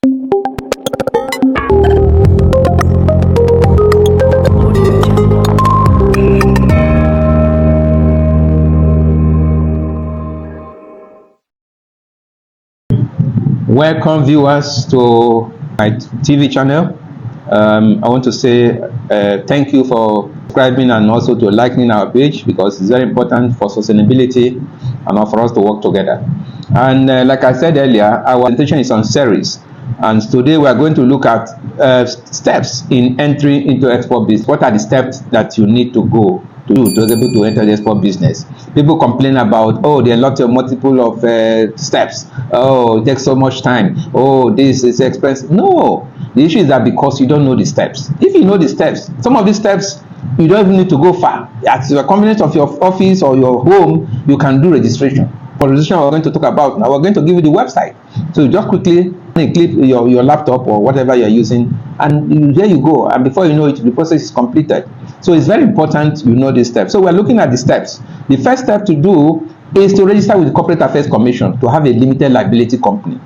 Welcome viewers to my TV channel. I want to say thank you for subscribing and also to liking our page, because it's very important for sustainability and for us to work together. And like I said earlier, our presentation is on series, and today we are going to look at steps in entry into export business. What are the steps that you need to go to be able to enter the export business? People complain about, oh, there are lots of multiple of steps. Oh, it takes so much time. Oh, this is expensive. No, the issue is that because you don't know the steps. If you know the steps, some of these steps you don't even need to go far. At the convenience of your office or your home, you can do registration. For registration, we're going to talk about now. We're going to give you the website. So you just quickly click your laptop or whatever you're using, and there you go. And before you know it, the process is completed. So it's very important you know these steps. So we're looking at the steps. The first step to do is to register with the Corporate Affairs Commission to have a limited liability company.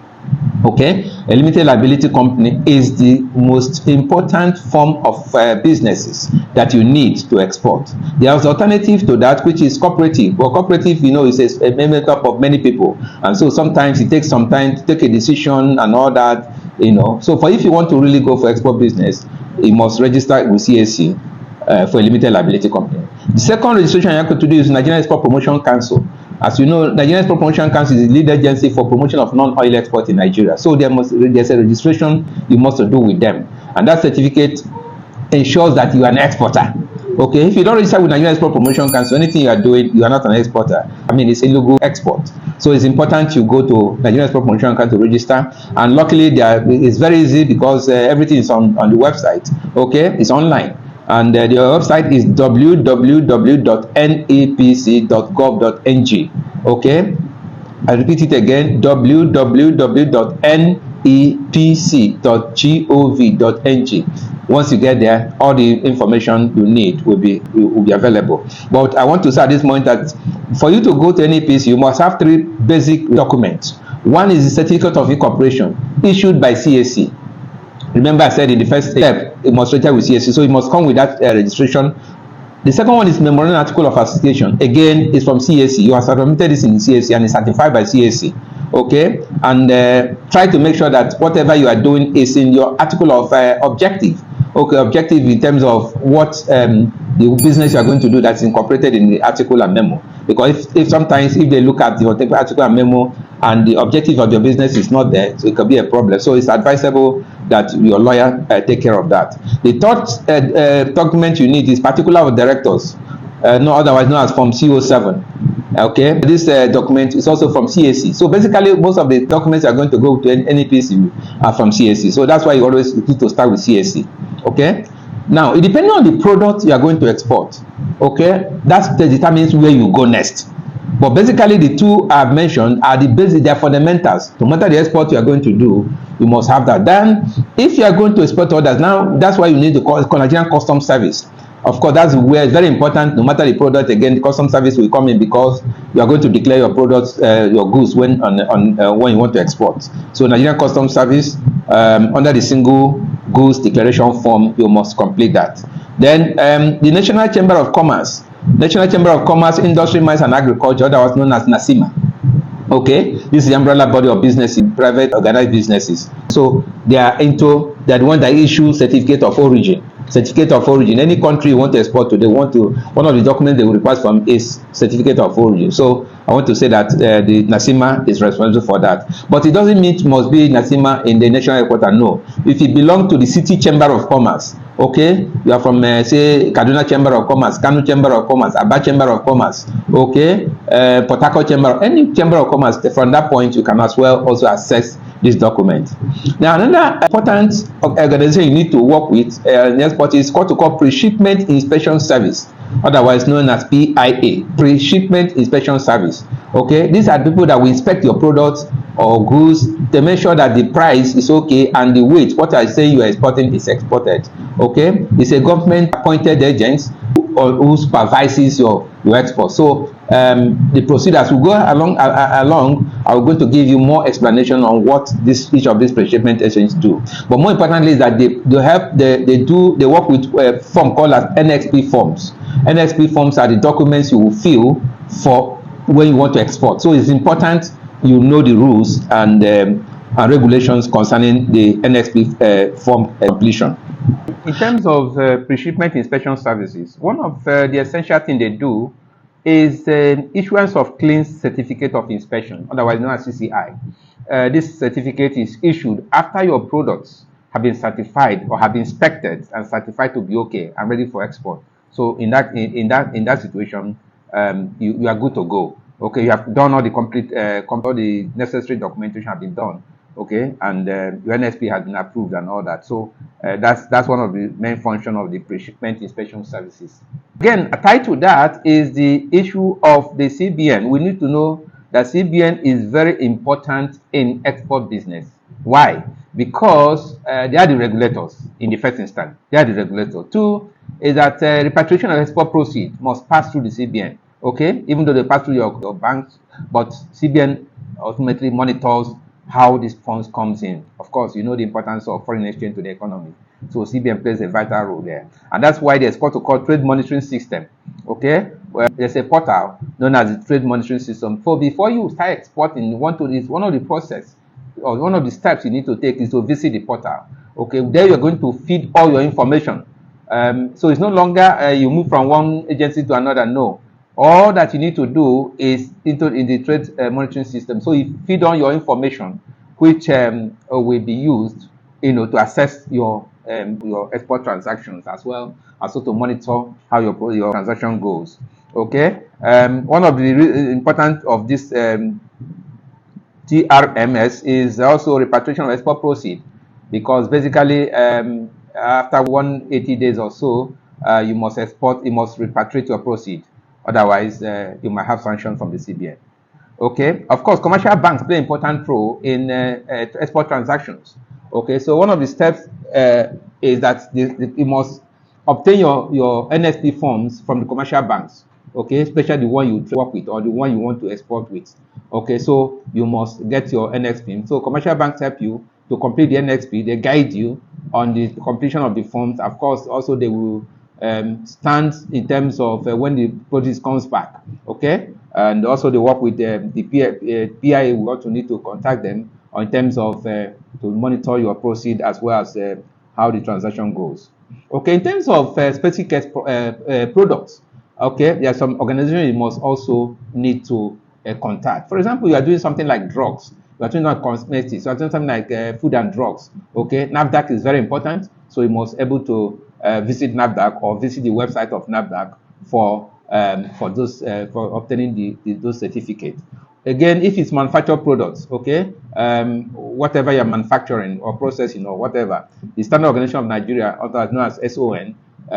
Okay, a limited liability company is the most important form of businesses that you need to export. There's alternative to that, which is cooperative. But cooperative, you know, is a makeup of many people, and so sometimes it takes some time to take a decision and all that, you know. So for if you want to really go for export business, you must register with CAC for a limited liability company. The second registration you have to do is Nigerian Export Promotion Council. As you know, Nigerian Export Promotion Council is the lead agency for promotion of non-oil export in Nigeria. So there's a registration you must do with them, and that certificate ensures that you are an exporter. Okay, if you don't register with Nigerian Export Promotion Council, anything you are doing, you are not an exporter. I mean, it's illegal export. So it's important you go to Nigerian Export Promotion Council to register. And luckily, it's very easy because everything is on the website. Okay, it's online. And the website is www.nepc.gov.ng. Okay, I repeat it again, www.nepc.gov.ng. Once you get there, all the information you need will be available. But I want to say at this moment that for you to go to NEPC, you must have three basic documents. One is the certificate of incorporation issued by CAC. Remember, I said in the first step, it must register with CAC, so it must come with that registration. The second one is memorandum article of association. Again, it's from CAC. You have submitted this in CAC and it's certified by CAC. Okay, and try to make sure that whatever you are doing is in your article of objective. Okay, objective in terms of what the business you are going to do that's incorporated in the article and memo. Because if sometimes if they look at the article and memo and the objective of your business is not there, so it could be a problem. So it's advisable that your lawyer take care of that. The third document you need is particular of directors, otherwise known as Form CO7. Okay, this document is also from CAC. So basically, most of the documents are going to go to NEPC are from CAC. So that's why you always need to start with CAC. Okay. Now, depending on the product you are going to export, okay, that determines where you go next. But basically, the two I've mentioned are the basic, they're fundamentals. No matter the export you are going to do, you must have that. Then, if you are going to export others, now that's why you need the Nigerian Customs Service. Of course, that's where it's very important. No matter the product, again, the customs service will come in because you are going to declare your products, your goods when you want to export. So, Nigerian Customs Service, under the single goods declaration form, you must complete that. Then, the National Chamber of Commerce, Industry, Mines and Agriculture, otherwise known as NACIMA. Okay, this is the umbrella body of business in private organized businesses. So they're the one that issue certificate of origin. Any country you want to export to, one of the documents they will request from is certificate of origin. So I want to say that the NACIMA is responsible for that. But it doesn't mean it must be NACIMA in the national headquarters. No, if it belongs to the city chamber of commerce, okay, you are from say Kaduna Chamber of Commerce, Kano Chamber of Commerce, Aba Chamber of Commerce, okay, Port Harcourt Chamber, any chamber of commerce. From that point, you can as well also access this document. Now, another important organization you need to work with in export is called Pre-shipment Inspection Service, otherwise known as PIA, Pre-shipment Inspection Service. Okay, these are people that will inspect your products or goods to make sure that the price is okay and the weight, what I say you are exporting, is exported. Okay, it's a government appointed agent who supervises your export. So the procedures will go along. I'm going to give you more explanation on what each of these pre-shipment agents do. But more importantly is that they work with a form called as NXP forms. NXP forms are the documents you will fill for when you want to export. So it's important you know the rules and regulations concerning the NXP form completion. In terms of pre-shipment inspection services, one of the essential things they do is issuance of clean certificate of inspection, otherwise known as CCI. This certificate is issued after your products have been certified or have been inspected and certified to be okay and ready for export. So in that situation, you are good to go. Okay, you have done all the all the necessary documentation have been done. Okay, and your NSP has been approved and all that. So that's one of the main functions of the pre-shipment inspection services. Again, tied to that is the issue of the CBN. We need to know that CBN is very important in export business. Why? Because they are the regulators in the first instance. They are the regulator. Two is that repatriation of export proceeds must pass through the CBN. Okay, even though they pass through your banks, but CBN ultimately monitors how these funds comes in. Of course, you know the importance of foreign exchange to the economy. So CBN plays a vital role there. And that's why there's what we call trade monitoring system. Okay? Well, there's a portal known as the trade monitoring system. So before you start exporting, one of the process or one of the steps you need to take is to visit the portal. Okay, there you're going to feed all your information. So it's no longer you move from one agency to another. No. All that you need to do is in the trade monitoring system. So you feed on your information, which will be used, to assess your export transactions as well, also to monitor how your transaction goes. Okay. One of the important of this TRMS is also repatriation of export proceeds, because basically after 180 days or so, you must repatriate your proceeds. Otherwise, you might have sanctions from the CBN. Okay. Of course, commercial banks play an important role in export transactions. Okay. So one of the steps is that you must obtain your NSP forms from the commercial banks. Okay, especially the one you work with or the one you want to export with. Okay, so you must get your NXP. So commercial banks help you to complete the NXP. They guide you on the completion of the forms. Of course, also they will stand in terms of when the produce comes back. Okay, and also they work with the PIA. We also need to contact them in terms of to monitor your proceed as well as how the transaction goes. Okay, in terms of specific products. Okay, there are some organizations you must also need to contact. For example, you are doing something like drugs. You are doing cosmetics. You are doing something like food and drugs. Okay, NAFDAC is very important, so you must able to visit NAFDAC or visit the website of NAFDAC for obtaining those certificates. Again, if it's manufactured products, okay, whatever you're manufacturing or processing or whatever, the Standard Organization of Nigeria, otherwise known as SON,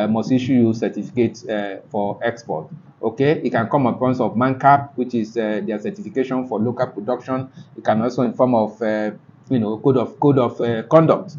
must issue you certificates for export. Okay, it can come in terms of MANCAP, which is their certification for local production. It can also in form of code of conduct,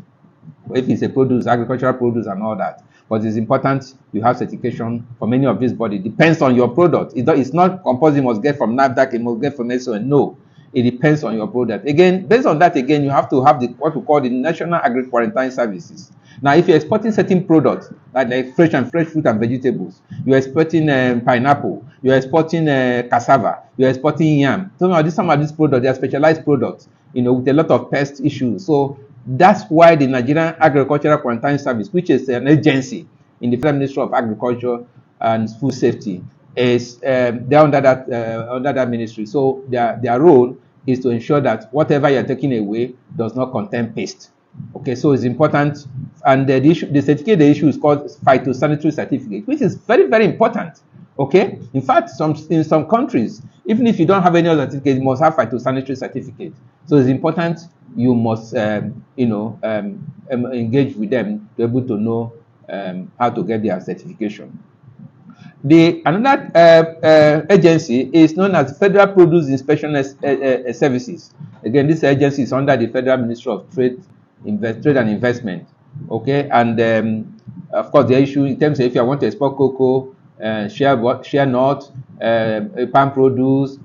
if it's a produce, agricultural produce, and all that. But it's important you have certification for many of these bodies. Depends on your product. It's not compulsory you must get from NAFDAC, you must get from SON. No, it depends on your product. Again, based on that, again, you have to have what we call the National Agri-Quarantine Services. Now, if you're exporting certain products, like fresh fruit and vegetables, you're exporting pineapple, you're exporting cassava, you're exporting yam. Some of these products, they are specialized products, with a lot of pest issues. So that's why the Nigerian Agricultural Quarantine Service, which is an agency in the Federal Ministry of Agriculture and Food Safety, is they're under that ministry. So their role is to ensure that whatever you're taking away does not contain pest. Okay, so it's important, and the certificate they issue is called phytosanitary certificate, which is very, very important. Okay, in fact, in some countries, even if you don't have any other certificate, you must have phytosanitary certificate. So it's important you must engage with them to be able to know how to get their certification. Another agency is known as Federal Produce Inspection Services. Again, this agency is under the Federal Ministry of Trade and Investment. Okay, and of course, the issue in terms of if you want to export cocoa shea nut, palm produce,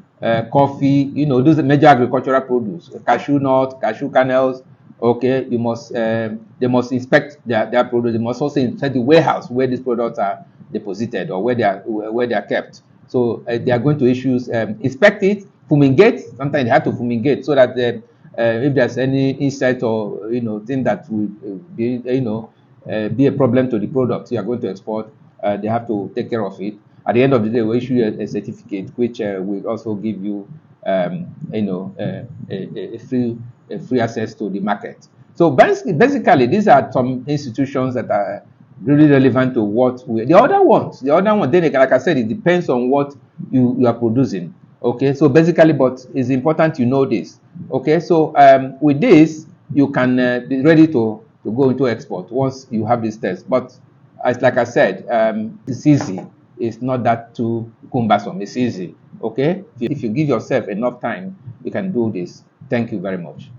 coffee, those are major agricultural produce, cashew nut, cashew kernels. Okay, they must inspect their produce. They must also inspect the warehouse where these products are deposited or where they are kept. So they are going to issue, inspect it, fumigate. Sometimes they have to fumigate so that if there's any insect or thing that will be a problem to the product you are going to export, they have to take care of it. At the end of the day, we issue a certificate which will also give you a free access to the market. So basically, these are some institutions that are really relevant to what the other ones. Then, like I said, it depends on what you are producing. Okay, so basically, but it's important you know this. Okay, so with this, you can be ready to go into export once you have this test. But like I said, it's easy. It's not that too cumbersome. It's easy. Okay, if you give yourself enough time, you can do this. Thank you very much.